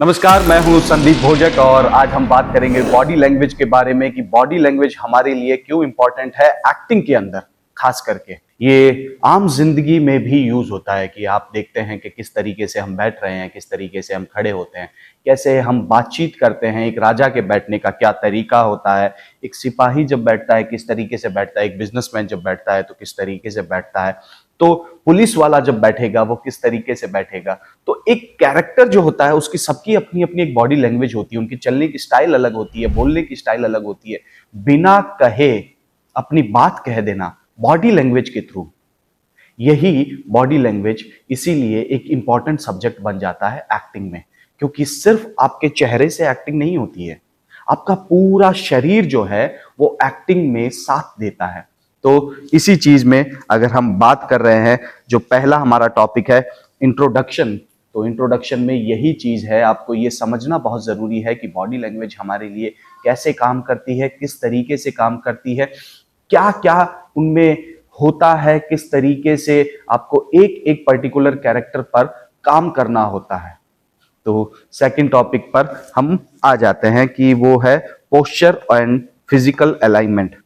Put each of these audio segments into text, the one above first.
नमस्कार, मैं हूं संदीप भोजक और आज हम बात करेंगे बॉडी लैंग्वेज के बारे में कि बॉडी लैंग्वेज हमारे लिए क्यों इंपॉर्टेंट है एक्टिंग के अंदर खास करके। ये आम जिंदगी में भी यूज होता है कि आप देखते हैं कि किस तरीके से हम बैठ रहे हैं, किस तरीके से हम खड़े होते हैं, कैसे हम बातचीत करते हैं, एक राजा के बैठने का क्या तरीका होता है, एक सिपाही जब बैठता है किस तरीके से बैठता है, एक बिजनेसमैन जब बैठता है तो किस तरीके से बैठता है, तो पुलिस वाला जब बैठेगा वो किस तरीके से बैठेगा। तो एक कैरेक्टर जो होता है उसकी सबकी अपनी अपनी एक बॉडी लैंग्वेज होती है, उनकी चलने की स्टाइल अलग होती है, बोलने की स्टाइल अलग होती है। बिना कहे अपनी बात कह देना बॉडी लैंग्वेज के थ्रू, यही बॉडी लैंग्वेज इसीलिए एक इंपॉर्टेंट सब्जेक्ट बन जाता है एक्टिंग में, क्योंकि सिर्फ आपके चेहरे से एक्टिंग नहीं होती है, आपका पूरा शरीर जो है वो एक्टिंग में साथ देता है। तो इसी चीज में अगर हम बात कर रहे हैं, जो पहला हमारा टॉपिक है इंट्रोडक्शन, तो इंट्रोडक्शन में यही चीज है, आपको ये समझना बहुत जरूरी है कि बॉडी लैंग्वेज हमारे लिए कैसे काम करती है, किस तरीके से काम करती है, क्या क्या उनमें होता है, किस तरीके से आपको एक एक पर्टिकुलर कैरेक्टर पर काम करना होता है। तो सेकंड टॉपिक पर हम आ जाते हैं कि वो है पोस्चर एंड फिजिकल अलाइनमेंट।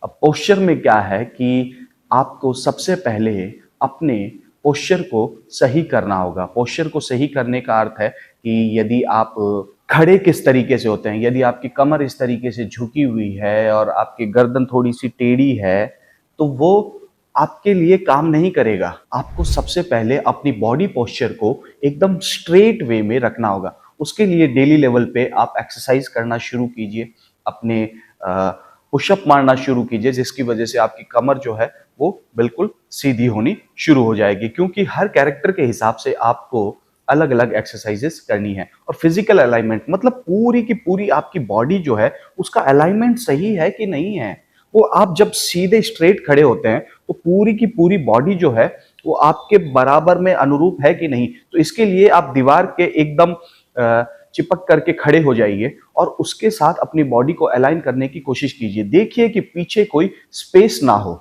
अब पोस्चर में क्या है कि आपको सबसे पहले अपने पोस्चर को सही करना होगा। पोस्चर को सही करने का अर्थ है कि यदि आप खड़े किस तरीके से होते हैं, यदि आपकी कमर इस तरीके से झुकी हुई है और आपकी गर्दन थोड़ी सी टेढ़ी है, तो वो आपके लिए काम नहीं करेगा। आपको सबसे पहले अपनी बॉडी पोस्चर को एकदम स्ट्रेट वे में रखना होगा। उसके लिए डेली लेवल पे आप एक्सरसाइज करना शुरू कीजिए, अपने पुशअप मारना शुरू कीजिए, जिसकी वजह से आपकी कमर जो है वो बिल्कुल सीधी होनी शुरू हो जाएगी, क्योंकि हर कैरेक्टर के हिसाब से आपको अलग अलग एक्सरसाइजेस करनी है। और फिजिकल अलाइनमेंट मतलब पूरी की पूरी आपकी बॉडी जो है उसका अलाइनमेंट सही है कि नहीं है। वो आप जब सीधे स्ट्रेट खड़े होते हैं तो पूरी की पूरी बॉडी जो है वो आपके बराबर में अनुरूप है कि नहीं। तो इसके लिए आप दीवार के एकदम चिपक करके खड़े हो जाइए और उसके साथ अपनी बॉडी को अलाइन करने की कोशिश कीजिए। देखिए कि पीछे कोई स्पेस ना हो,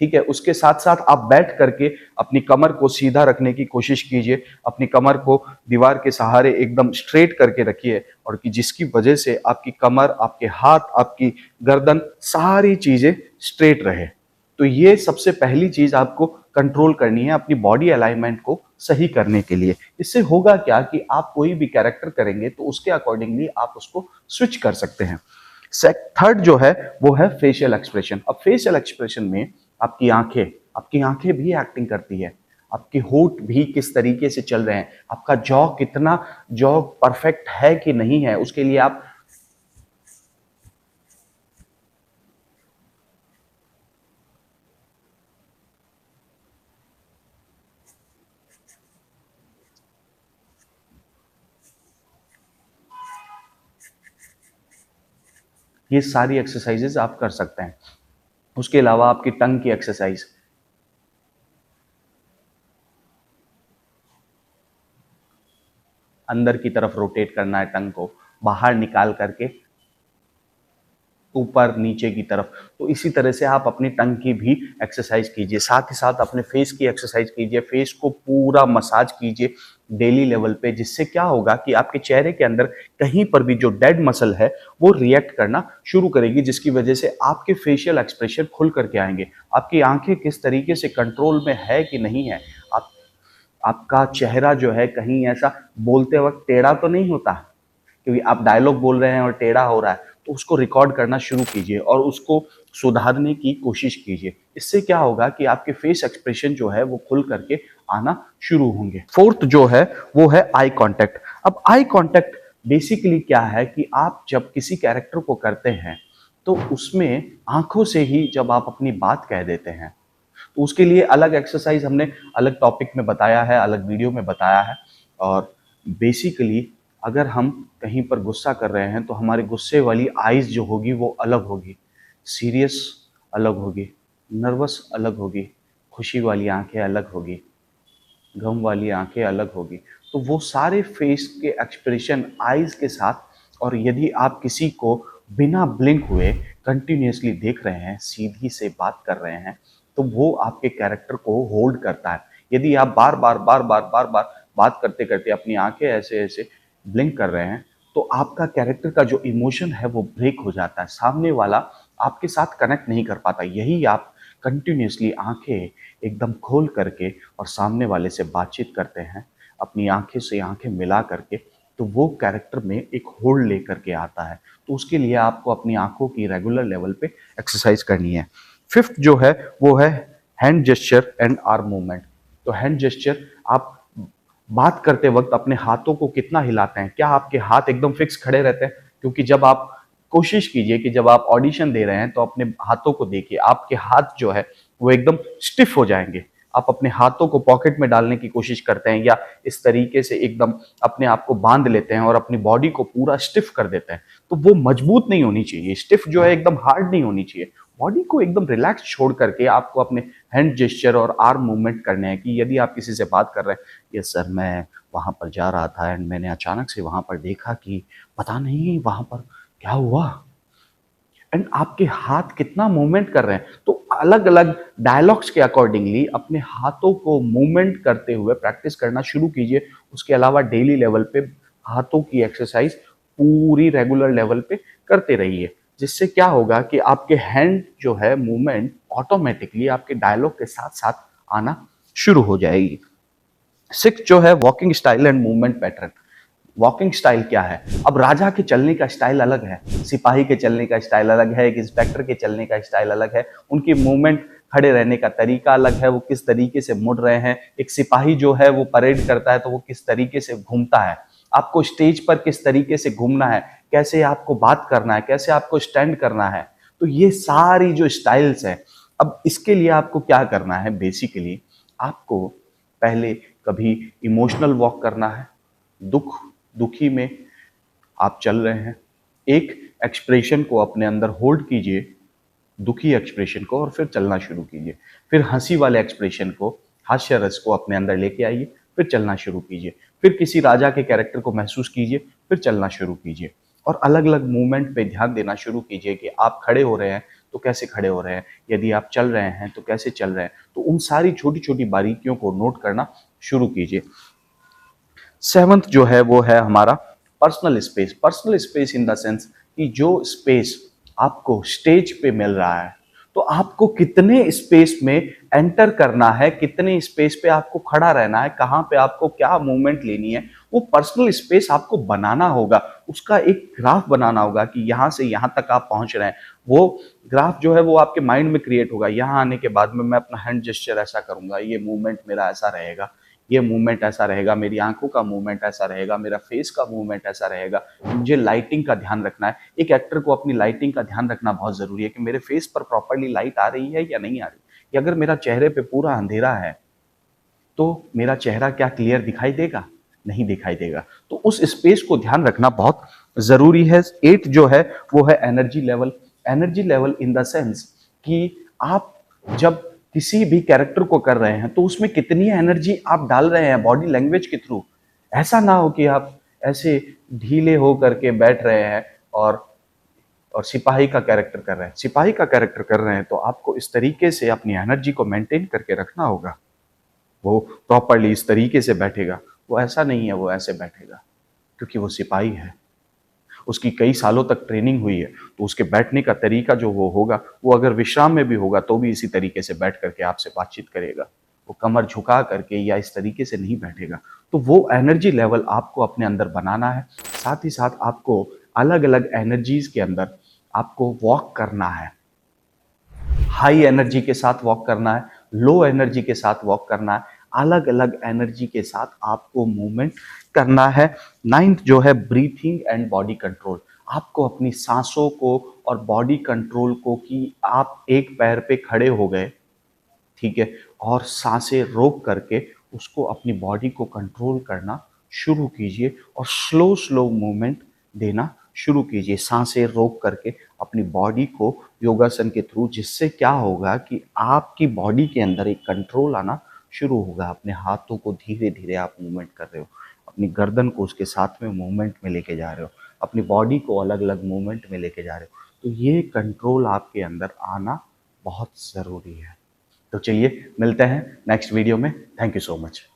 ठीक है। उसके साथ साथ आप बैठ करके अपनी कमर को सीधा रखने की कोशिश कीजिए, अपनी कमर को दीवार के सहारे एकदम स्ट्रेट करके रखिए, और कि जिसकी वजह से आपकी कमर, आपके हाथ, आपकी गर्दन, सारी चीजें स्ट्रेट रहे। तो ये सबसे पहली चीज आपको कंट्रोल करनी है अपनी बॉडी अलाइनमेंट को सही करने के लिए। इससे होगा क्या कि आप कोई भी कैरेक्टर करेंगे तो उसके अकॉर्डिंगली आप उसको स्विच कर सकते हैं। थर्ड जो है वो है फेशियल एक्सप्रेशन। अब फेशियल एक्सप्रेशन में आपकी आंखें भी एक्टिंग करती है, आपके होठ भी किस तरीके से चल रहे हैं, आपका जॉ परफेक्ट है कि नहीं है, उसके लिए आप ये सारी एक्सरसाइजेज आप कर सकते हैं। उसके अलावा आपकी टंग की एक्सरसाइज, अंदर की तरफ रोटेट करना है, टंग को बाहर निकाल करके ऊपर नीचे की तरफ। तो इसी तरह से आप अपनी टंग की भी एक्सरसाइज कीजिए, साथ ही साथ अपने फेस की एक्सरसाइज कीजिए, फेस को पूरा मसाज कीजिए डेली लेवल पे, जिससे क्या होगा कि आपके चेहरे के अंदर कहीं पर भी जो डेड मसल है वो रिएक्ट करना शुरू करेगी, जिसकी वजह से आपके फेशियल एक्सप्रेशन खुल करके आएंगे। आपकी आंखें किस तरीके से कंट्रोल में है कि नहीं है, आप आपका चेहरा जो है कहीं ऐसा बोलते वक्त टेढ़ा तो नहीं होता, क्योंकि आप डायलॉग बोल रहे हैं और टेढ़ा हो रहा है, तो उसको रिकॉर्ड करना शुरू कीजिए और उसको सुधारने की कोशिश कीजिए। इससे क्या होगा कि आपके फेस एक्सप्रेशन जो है वो खुल करके आना शुरू होंगे। फोर्थ जो है वो है आई कांटेक्ट। अब आई कांटेक्ट बेसिकली क्या है कि आप जब किसी कैरेक्टर को करते हैं तो उसमें आंखों से ही जब आप अपनी बात कह देते हैं, तो उसके लिए अलग एक्सरसाइज हमने अलग टॉपिक में बताया है, अलग वीडियो में बताया है। और बेसिकली अगर हम कहीं पर गुस्सा कर रहे हैं तो हमारे गुस्से वाली आईज जो होगी वो अलग होगी, सीरियस अलग होगी, नर्वस अलग होगी, खुशी वाली आंखें अलग होगी, गम वाली आंखें अलग होगी। तो वो सारे फेस के एक्सप्रेशन आईज के साथ, और यदि आप किसी को बिना ब्लिंक हुए कंटिन्यूसली देख रहे हैं, सीधी से बात कर रहे हैं, तो वो आपके कैरेक्टर को होल्ड करता है। यदि आप बार बार बात करते करते अपनी आंखें ऐसे ऐसे ब्लिंक कर रहे हैं तो आपका कैरेक्टर का जो इमोशन है वो ब्रेक हो जाता है, सामने वाला आपके साथ कनेक्ट नहीं कर पाता। यही आप कंटिन्यूअसली आंखें एकदम खोल करके और सामने वाले से बातचीत करते हैं, अपनी आंखें से आंखें मिला करके, तो वो कैरेक्टर में एक होल्ड लेकर के आता है। तो उसके लिए आपको अपनी आंखों की रेगुलर लेवल पे एक्सरसाइज करनी है। फिफ्थ जो है वो है hand gesture and arm movement. तो हैंड जेस्चर, आप बात करते वक्त अपने हाथों को कितना हिलाते हैं, क्या आपके हाथ एकदम फिक्स खड़े रहते हैं? क्योंकि जब आप कोशिश कीजिए कि जब आप ऑडिशन दे रहे हैं तो अपने हाथों को देखिए, आपके हाथ जो है वो एकदम स्टिफ हो जाएंगे। आप अपने हाथों को पॉकेट में डालने की कोशिश करते हैं या इस तरीके से एकदम अपने आप को बांध लेते हैं और अपनी बॉडी को पूरा स्टिफ कर देते हैं, तो वो मजबूत नहीं होनी चाहिए। स्टिफ जो है एकदम हार्ड नहीं होनी चाहिए। बॉडी को एकदम रिलैक्स छोड़ करके आपको अपने हैंड जेस्चर और आर्म मूवमेंट करने हैं। कि यदि आप किसी से बात कर रहे हैं, यस सर मैं वहां पर जा रहा था एंड मैंने अचानक से वहां पर देखा कि पता नहीं वहां पर क्या हुआ, एंड आपके हाथ कितना मूवमेंट कर रहे हैं। तो अलग अलग डायलॉग्स के अकॉर्डिंगली अपने हाथों को मूवमेंट करते हुए प्रैक्टिस करना शुरू कीजिए। उसके अलावा डेली लेवल पे हाथों की एक्सरसाइज पूरी रेगुलर लेवल पे करते रहिए, जिससे क्या होगा कि आपके हैंड जो है मूवमेंट ऑटोमेटिकली आपके डायलॉग के साथ साथ आना शुरू हो जाएगी। सिक्स जो है walking style and movement pattern. Walking style क्या है? अब राजा के चलने का स्टाइल अलग है, सिपाही के चलने का स्टाइल अलग है, एक इंस्पेक्टर के चलने का स्टाइल अलग है, उनकी मूवमेंट खड़े रहने का तरीका अलग है, वो किस तरीके से मुड़ रहे हैं। एक सिपाही जो है वो परेड करता है तो वो किस तरीके से घूमता है। आपको स्टेज पर किस तरीके से घूमना है, कैसे आपको बात करना है, कैसे आपको स्टैंड करना है। तो ये सारी जो स्टाइल्स है, अब इसके लिए आपको क्या करना है? बेसिकली आपको पहले कभी इमोशनल वॉक करना है, दुखी में आप चल रहे हैं, एक एक्सप्रेशन को अपने अंदर होल्ड कीजिए, दुखी एक्सप्रेशन को, और फिर चलना शुरू कीजिए। फिर हंसी वाले एक्सप्रेशन को, हास्य रस को अपने अंदर लेके आइए, फिर चलना शुरू कीजिए। फिर किसी राजा के कैरेक्टर को महसूस कीजिए, फिर चलना शुरू कीजिए। और अलग अलग मूवमेंट पे ध्यान देना शुरू कीजिए कि आप खड़े हो रहे हैं तो कैसे खड़े हो रहे हैं, यदि आप चल रहे हैं तो कैसे चल रहे हैं। तो उन सारी छोटी छोटी बारीकियों को नोट करना शुरू कीजिए। सेवंथ जो है वो है हमारा personal space. Personal space in the sense कि जो स्पेस आपको स्टेज पे मिल रहा है, तो आपको कितने स्पेस में एंटर करना है, कितने स्पेस पे आपको खड़ा रहना है, कहाँ पे आपको क्या मूवमेंट लेनी है, वो पर्सनल स्पेस आपको बनाना होगा। उसका एक ग्राफ बनाना होगा कि यहाँ से यहाँ तक आप पहुंच रहे हैं। वो ग्राफ जो है वो आपके माइंड में क्रिएट होगा। यहाँ आने के बाद में मैं अपना हैंड जेस्चर ऐसा करूंगा, ये मूवमेंट मेरा ऐसा रहेगा, ये मूवमेंट ऐसा रहेगा, मेरी आंखों का मूवमेंट ऐसा रहेगा, मेरा फेस का मूवमेंट ऐसा रहेगा। मुझे लाइटिंग का ध्यान रखना है। एक एक्टर को अपनी लाइटिंग का ध्यान रखना बहुत जरूरी है कि मेरे फेस पर प्रॉपरली लाइट आ रही है या नहीं आ रही। कि अगर मेरा चेहरे पे पूरा अंधेरा है तो मेरा चेहरा क्या क्लियर दिखाई देगा? नहीं दिखाई देगा। तो उस स्पेस को ध्यान रखना बहुत जरूरी है। एट जो है वो है energy level. Energy level in the sense कि आप जब किसी भी कैरेक्टर को कर रहे हैं तो उसमें कितनी एनर्जी आप डाल रहे हैं बॉडी लैंग्वेज के थ्रू। ऐसा ना हो कि आप ऐसे ढीले हो करके बैठ रहे हैं और सिपाही का कैरेक्टर कर रहे हैं। सिपाही का कैरेक्टर कर रहे हैं तो आपको इस तरीके से अपनी एनर्जी को मेंटेन करके रखना होगा। वो प्रॉपरली इस तरीके से बैठेगा, वो ऐसा नहीं है वो ऐसे बैठेगा, क्योंकि वो सिपाही है, उसकी कई सालों तक ट्रेनिंग हुई है। तो उसके बैठने का तरीका जो वो होगा, वो अगर विश्राम में भी होगा तो भी इसी तरीके से बैठ करके आपसे बातचीत करेगा। वो कमर झुका करके या इस तरीके से नहीं बैठेगा। तो वो एनर्जी लेवल आपको अपने अंदर बनाना है। साथ ही साथ आपको अलग अलग एनर्जीज के अंदर आपको वॉक करना है। हाई एनर्जी के साथ वॉक करना है, लो एनर्जी के साथ वॉक करना है, अलग अलग एनर्जी के साथ आपको मूवमेंट करना है। नाइन्थ जो है ब्रीथिंग एंड बॉडी कंट्रोल। आपको अपनी सांसों को और बॉडी कंट्रोल को, कि आप एक पैर पे खड़े हो गए, ठीक है, और सांसें रोक करके उसको अपनी बॉडी को कंट्रोल करना शुरू कीजिए और स्लो स्लो मूवमेंट देना शुरू कीजिए सांसें रोक करके अपनी बॉडी को योगासन के थ्रू। जिससे क्या होगा कि आपकी बॉडी के अंदर एक कंट्रोल आना शुरू होगा। अपने हाथों को धीरे धीरे आप मूवमेंट कर रहे हो, अपनी गर्दन को उसके साथ में मूवमेंट में लेके जा रहे हो, अपनी बॉडी को अलग अलग मूवमेंट में लेके जा रहे हो। तो ये कंट्रोल आपके अंदर आना बहुत ज़रूरी है। तो चलिए मिलते हैं नेक्स्ट वीडियो में। Thank you so much.